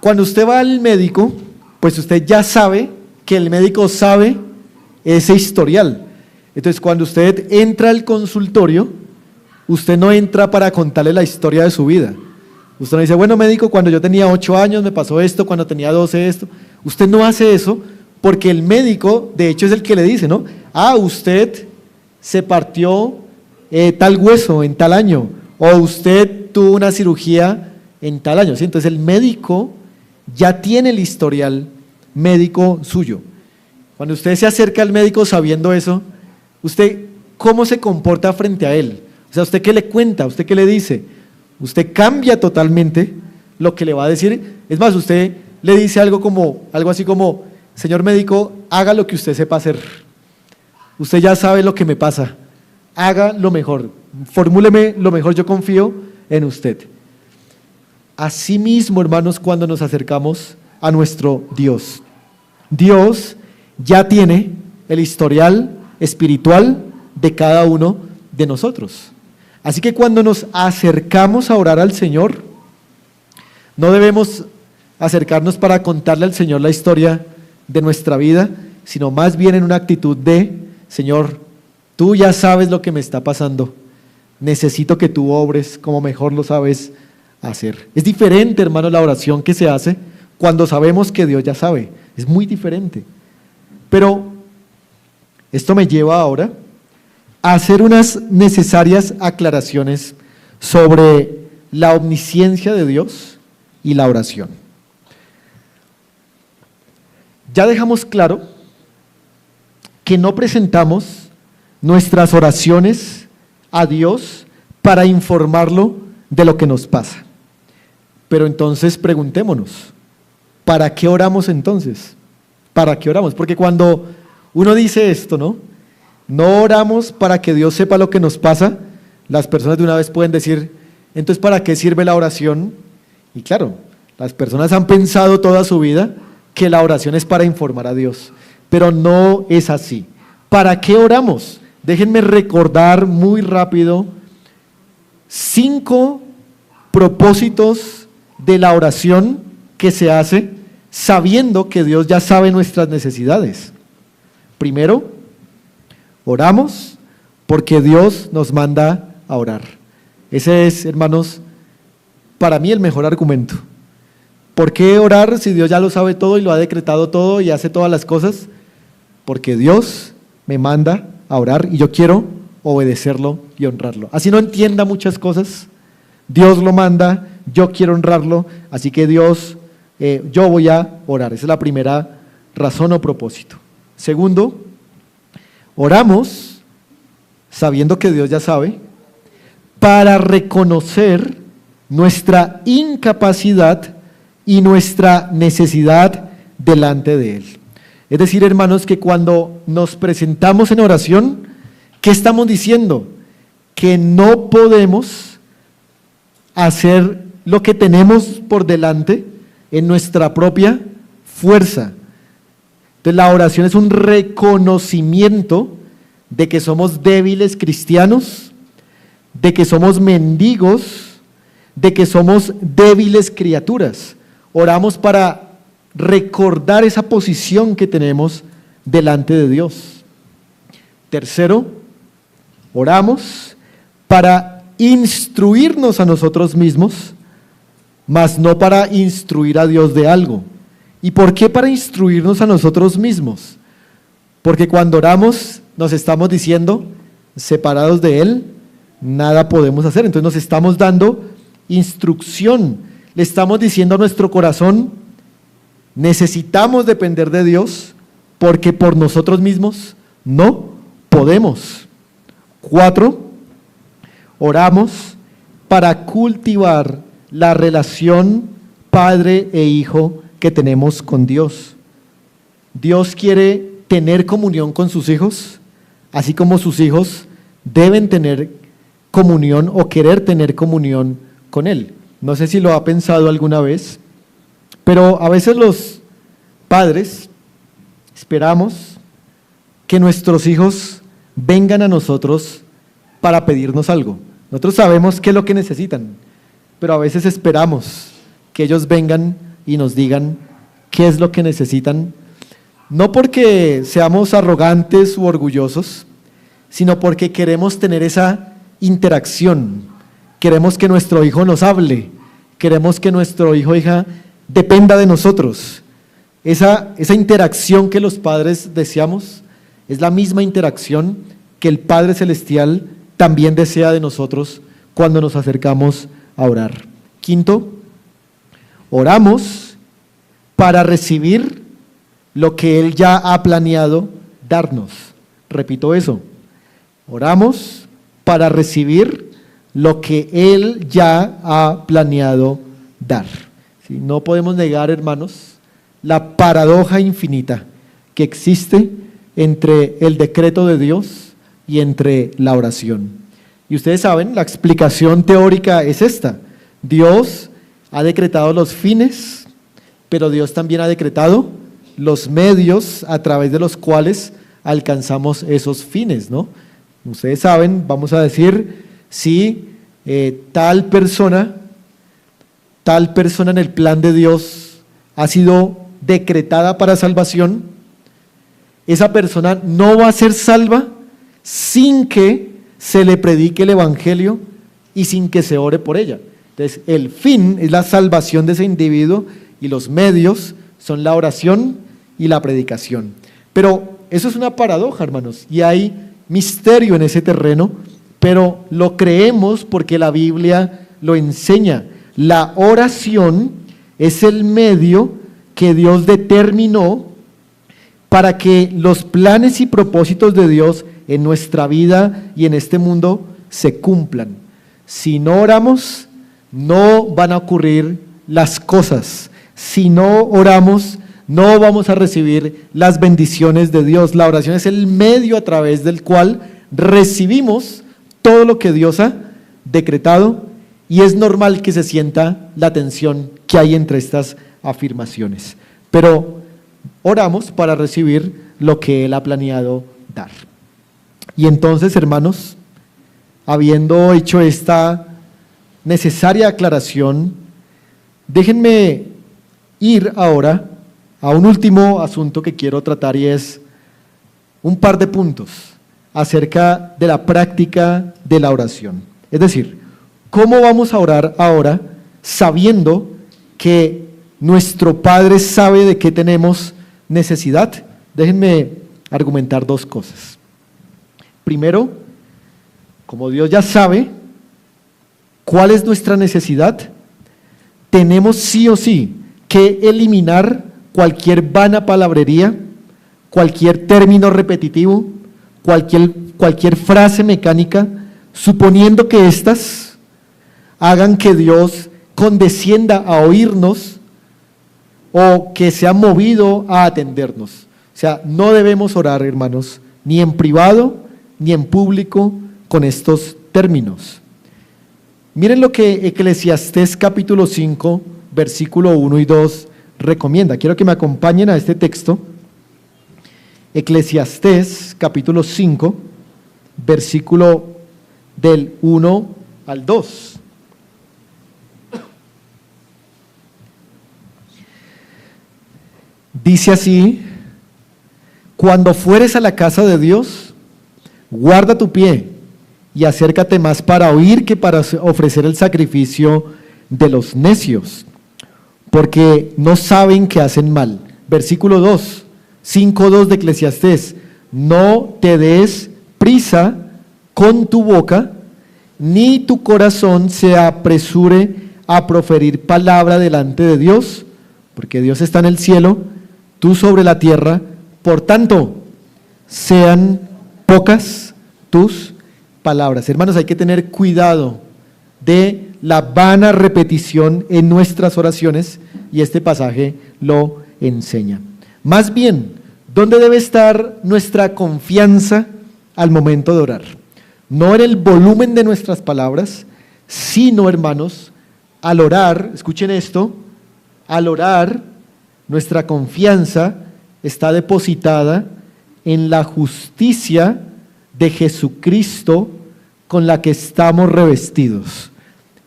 Cuando usted va al médico, pues usted ya sabe que el médico sabe ese historial. Entonces, cuando usted entra al consultorio, usted no entra para contarle la historia de su vida. Usted no dice, bueno, médico, cuando yo tenía 8 años me pasó esto, cuando tenía 12 esto. Usted no hace eso porque el médico, de hecho, es el que le dice, ¿no? Usted se partió tal hueso en tal año, o usted tuvo una cirugía en tal año, ¿sí? Entonces el médico ya tiene el historial médico suyo. Cuando usted se acerca al médico sabiendo eso, ¿usted cómo se comporta frente a él? O sea, ¿usted qué le cuenta? ¿Usted qué le dice? Usted cambia totalmente lo que le va a decir. Es más, usted le dice algo así como, señor médico, haga lo que usted sepa hacer. Usted ya sabe lo que me pasa. Haga lo mejor, formúleme lo mejor, yo confío en usted. Asimismo, hermanos, cuando nos acercamos a nuestro Dios, Dios ya tiene el historial espiritual de cada uno de nosotros. Así que cuando nos acercamos a orar al Señor, no debemos acercarnos para contarle al Señor la historia de nuestra vida, sino más bien en una actitud de: Señor, tú ya sabes lo que me está pasando, necesito que tú obres como mejor lo sabes hacer. Es diferente, hermano, la oración que se hace cuando sabemos que Dios ya sabe, es muy diferente. Pero esto me lleva ahora a hacer unas necesarias aclaraciones sobre la omnisciencia de Dios y la oración. Ya dejamos claro que no presentamos nuestras oraciones a Dios para informarlo de lo que nos pasa. Pero entonces preguntémonos, ¿para qué oramos entonces? ¿Para qué oramos? Porque cuando uno dice esto, no oramos para que Dios sepa lo que nos pasa, las personas de una vez pueden decir: entonces, ¿para qué sirve la oración? Y claro, las personas han pensado toda su vida que la oración es para informar a Dios, pero no es así. ¿Para qué oramos? Déjenme recordar muy rápido 5 propósitos de la oración que se hace sabiendo que Dios ya sabe nuestras necesidades. Primero, oramos porque Dios nos manda a orar. Ese es, hermanos, para mí el mejor argumento. ¿Por qué orar si Dios ya lo sabe todo y lo ha decretado todo y hace todas las cosas? Porque Dios me manda a orar y yo quiero obedecerlo y honrarlo. Así no entienda muchas cosas, Dios lo manda, yo quiero honrarlo, así que yo voy a orar. Esa es la primera razón o propósito. Segundo, oramos sabiendo que Dios ya sabe, para reconocer nuestra incapacidad y nuestra necesidad delante de Él. Es decir, hermanos, que cuando nos presentamos en oración, ¿qué estamos diciendo? Que no podemos hacer lo que tenemos por delante en nuestra propia fuerza. Entonces, la oración es un reconocimiento de que somos débiles cristianos, de que somos mendigos, de que somos débiles criaturas. Oramos para recordar esa posición que tenemos delante de Dios. Tercero, oramos para instruirnos a nosotros mismos, mas no para instruir a Dios de algo. ¿Y por qué para instruirnos a nosotros mismos? Porque cuando oramos nos estamos diciendo: separados de Él, nada podemos hacer. Entonces nos estamos dando instrucción, le estamos diciendo a nuestro corazón: necesitamos depender de Dios, porque por nosotros mismos no podemos. 4, oramos para cultivar la relación padre e hijo que tenemos con Dios. Dios quiere tener comunión con sus hijos, así como sus hijos deben tener comunión o querer tener comunión con Él. No sé si lo ha pensado alguna vez, pero a veces los padres esperamos que nuestros hijos vengan a nosotros para pedirnos algo. Nosotros sabemos qué es lo que necesitan, pero a veces esperamos que ellos vengan y nos digan qué es lo que necesitan, no porque seamos arrogantes u orgullosos, sino porque queremos tener esa interacción, queremos que nuestro hijo nos hable, queremos que nuestro hijo o hija dependa de nosotros. Esa interacción que los padres deseamos es la misma interacción que el Padre Celestial también desea de nosotros cuando nos acercamos a orar. 5, oramos para recibir lo que Él ya ha planeado darnos. Repito eso, oramos para recibir lo que Él ya ha planeado dar. ¿Sí? No podemos negar, hermanos, la paradoja infinita que existe entre el decreto de Dios y entre la oración. Y ustedes saben, la explicación teórica es esta: Dios ha decretado los fines, pero Dios también ha decretado los medios a través de los cuales alcanzamos esos fines, ¿no? Ustedes saben, vamos a decir, si tal persona en el plan de Dios ha sido decretada para salvación, esa persona no va a ser salva sin que se le predique el evangelio y sin que se ore por ella. Entonces, el fin es la salvación de ese individuo y los medios son la oración y la predicación. Pero eso es una paradoja, hermanos, y hay misterio en ese terreno, pero lo creemos porque la Biblia lo enseña. La oración es el medio que Dios determinó para que los planes y propósitos de Dios en nuestra vida y en este mundo se cumplan. Si no oramos, no van a ocurrir las cosas. Si no oramos, no vamos a recibir las bendiciones de Dios. La oración es el medio a través del cual recibimos todo lo que Dios ha decretado, y es normal que se sienta la tensión que hay entre estas afirmaciones. Pero oramos para recibir lo que Él ha planeado dar. Y entonces, hermanos, habiendo hecho esta necesaria aclaración, déjenme ir ahora a un último asunto que quiero tratar, y es un par de puntos acerca de la práctica de la oración. Es decir, ¿cómo vamos a orar ahora sabiendo que nuestro Padre sabe de qué tenemos necesidad? Déjenme argumentar dos cosas. Primero, como Dios ya sabe cuál es nuestra necesidad, tenemos sí o sí que eliminar cualquier vana palabrería, cualquier término repetitivo, cualquier frase mecánica, suponiendo que éstas hagan que Dios condescienda a oírnos o que sea movido a atendernos. O sea, no debemos orar, hermanos, ni en privado ni en público con estos términos. Miren lo que Eclesiastés capítulo 5, versículo 1 y 2 recomienda. Quiero que me acompañen a este texto. Eclesiastés capítulo 5, versículo del 1 al 2. Dice así: cuando fueres a la casa de Dios, guarda tu pie y acércate más para oír que para ofrecer el sacrificio de los necios, porque no saben que hacen mal. Versículo 2, 5:2 de Eclesiastés: no te des prisa con tu boca, ni tu corazón se apresure a proferir palabra delante de Dios, porque Dios está en el cielo, tú sobre la tierra. Por tanto, sean pocas tus palabras. Hermanos, hay que tener cuidado de la vana repetición en nuestras oraciones, y este pasaje lo enseña. Más bien, ¿dónde debe estar nuestra confianza al momento de orar? No en el volumen de nuestras palabras, sino, hermanos, al orar, escuchen esto, al orar, nuestra confianza está depositada en la justicia de Jesucristo con la que estamos revestidos.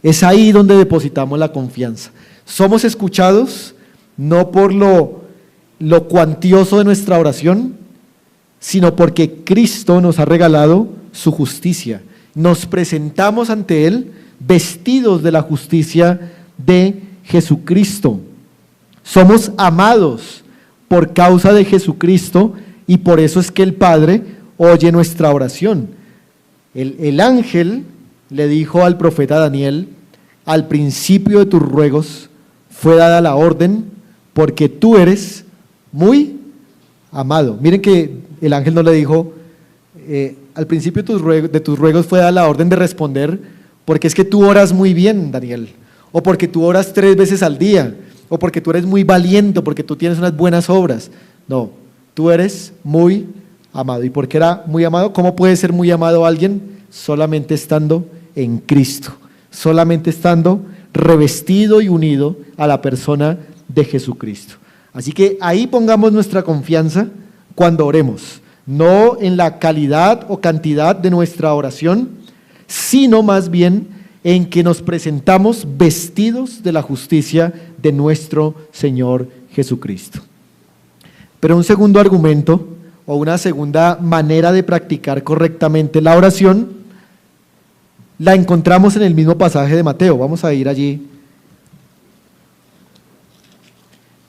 Es ahí donde depositamos la confianza. Somos escuchados no por lo cuantioso de nuestra oración, sino porque Cristo nos ha regalado su justicia. Nos presentamos ante Él vestidos de la justicia de Jesucristo. Somos amados por causa de Jesucristo, y por eso es que el Padre oye nuestra oración. El ángel le dijo al profeta Daniel: al principio de tus ruegos fue dada la orden, porque tú eres muy amado. Miren que el ángel no le dijo: al principio de tus ruegos fue dada la orden de responder, porque es que tú oras muy bien, Daniel, o porque tú oras 3 veces al día, o porque tú eres muy valiente, o porque tú tienes unas buenas obras. No, tú eres muy amado. ¿Y por qué era muy amado? ¿Cómo puede ser muy amado alguien? Solamente estando en Cristo, solamente estando revestido y unido a la persona de Jesucristo. Así que ahí pongamos nuestra confianza cuando oremos, no en la calidad o cantidad de nuestra oración, sino más bien en que nos presentamos vestidos de la justicia de nuestro Señor Jesucristo. Pero un segundo argumento o una segunda manera de practicar correctamente la oración la encontramos en el mismo pasaje de Mateo. Vamos a ir allí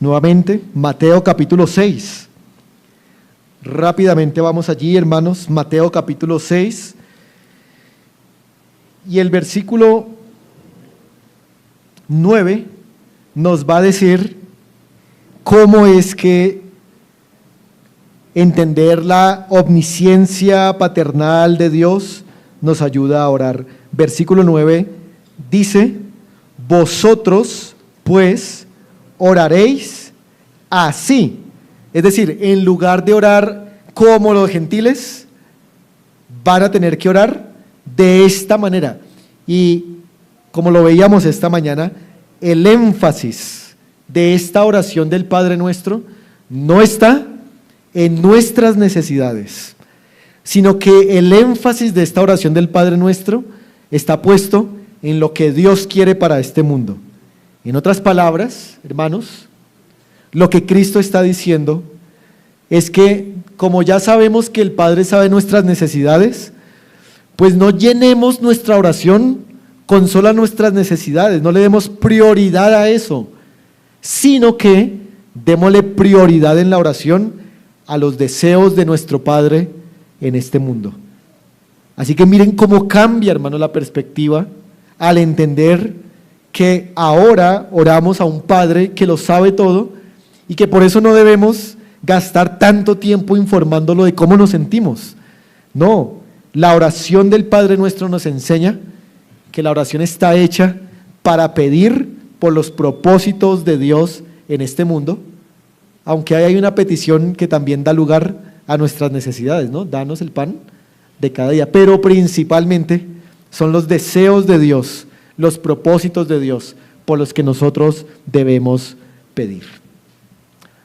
nuevamente, Mateo capítulo 6. Rápidamente vamos allí, hermanos, Mateo capítulo 6. Y el versículo 9 nos va a decir cómo es que entender la omnisciencia paternal de Dios nos ayuda a orar. Versículo 9 dice: vosotros pues oraréis así. Es decir, en lugar de orar como los gentiles, van a tener que orar de esta manera. Y como lo veíamos esta mañana, el énfasis de esta oración del Padre Nuestro no está en nuestras necesidades, sino que el énfasis de esta oración del Padre Nuestro está puesto en lo que Dios quiere para este mundo. En otras palabras, hermanos, lo que Cristo está diciendo es que, como ya sabemos que el Padre sabe nuestras necesidades, pues no llenemos nuestra oración con solo nuestras necesidades, no le demos prioridad a eso, sino que démosle prioridad en la oración a los deseos de nuestro Padre en este mundo. Así que miren cómo cambia, hermano, la perspectiva al entender que ahora oramos a un Padre que lo sabe todo y que por eso no debemos gastar tanto tiempo informándolo de cómo nos sentimos. No, la oración del Padre Nuestro nos enseña que la oración está hecha para pedir por los propósitos de Dios en este mundo, aunque hay una petición que también da lugar a nuestras necesidades, ¿no? Danos el pan de cada día, pero principalmente son los deseos de Dios, los propósitos de Dios por los que nosotros debemos pedir.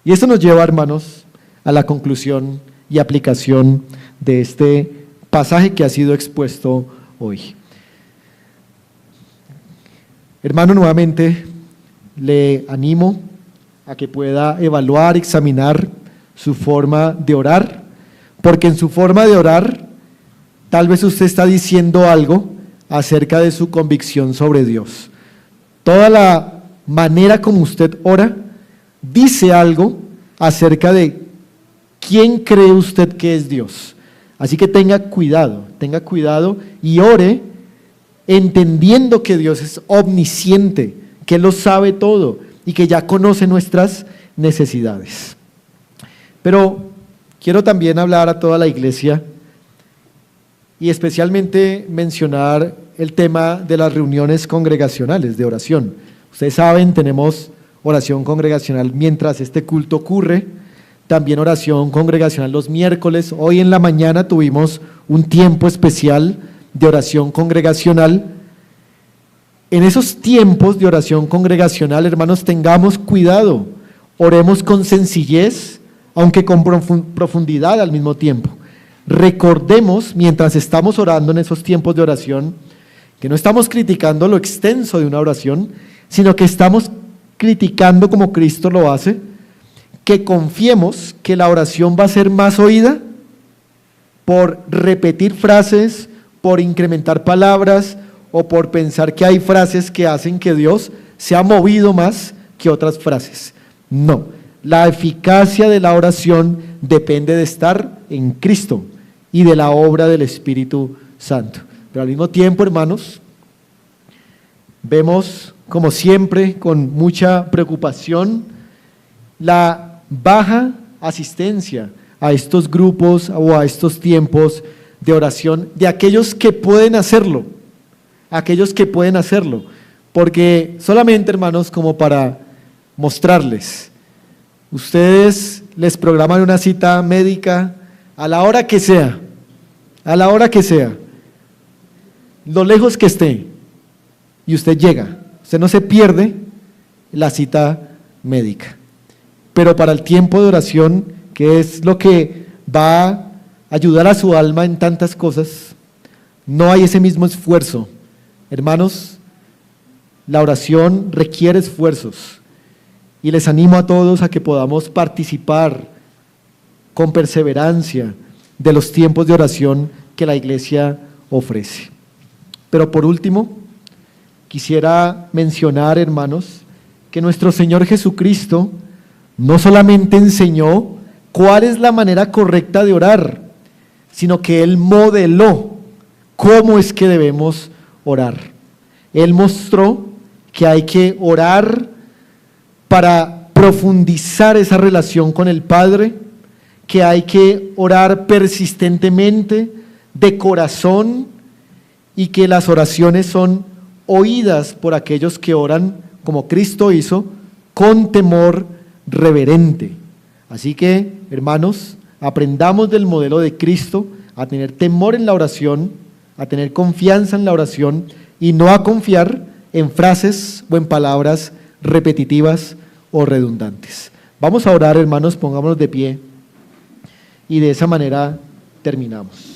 Y esto nos lleva, hermanos, a la conclusión y aplicación de este pasaje que ha sido expuesto hoy. Hermano, nuevamente le animo a que pueda evaluar, examinar su forma de orar, porque en su forma de orar, tal vez usted está diciendo algo acerca de su convicción sobre Dios. Toda la manera como usted ora dice algo acerca de quién cree usted que es Dios. Así que tenga cuidado y ore entendiendo que Dios es omnisciente, que Él lo sabe todo y que ya conoce nuestras necesidades. Pero quiero también hablar a toda la iglesia y especialmente mencionar el tema de las reuniones congregacionales de oración. Ustedes saben, tenemos oración congregacional mientras este culto ocurre, también oración congregacional los miércoles. Hoy en la mañana tuvimos un tiempo especial de oración congregacional. En esos tiempos de oración congregacional, hermanos, tengamos cuidado, oremos con sencillez, aunque con profundidad al mismo tiempo. Recordemos, mientras estamos orando en esos tiempos de oración, que no estamos criticando lo extenso de una oración, sino que estamos criticando como Cristo lo hace, que confiemos que la oración va a ser más oída por repetir frases, por incrementar palabras o por pensar que hay frases que hacen que Dios se ha movido más que otras frases. No, la eficacia de la oración depende de estar en Cristo y de la obra del Espíritu Santo. Pero al mismo tiempo, hermanos, vemos como siempre con mucha preocupación la baja asistencia a estos grupos o a estos tiempos de oración de aquellos que pueden hacerlo, porque solamente, hermanos, como para mostrarles, ustedes les programan una cita médica a la hora que sea, lo lejos que esté, y usted llega, Usted no se pierde la cita médica. Pero para el tiempo de oración, que es lo que va a ayudar a su alma en tantas cosas, no hay ese mismo esfuerzo. Hermanos, la oración requiere esfuerzos y les animo a todos a que podamos participar con perseverancia de los tiempos de oración que la iglesia ofrece. Pero por último, quisiera mencionar, hermanos, que nuestro Señor Jesucristo no solamente enseñó cuál es la manera correcta de orar, sino que Él modeló cómo es que debemos orar. Él mostró que hay que orar para profundizar esa relación con el Padre, que hay que orar persistentemente, de corazón, y que las oraciones son oídas por aquellos que oran como Cristo hizo, con temor reverente. Así que, hermanos, aprendamos del modelo de Cristo a tener temor en la oración, a tener confianza en la oración y no a confiar en frases o en palabras repetitivas o redundantes. Vamos a orar, hermanos, pongámonos de pie y de esa manera terminamos.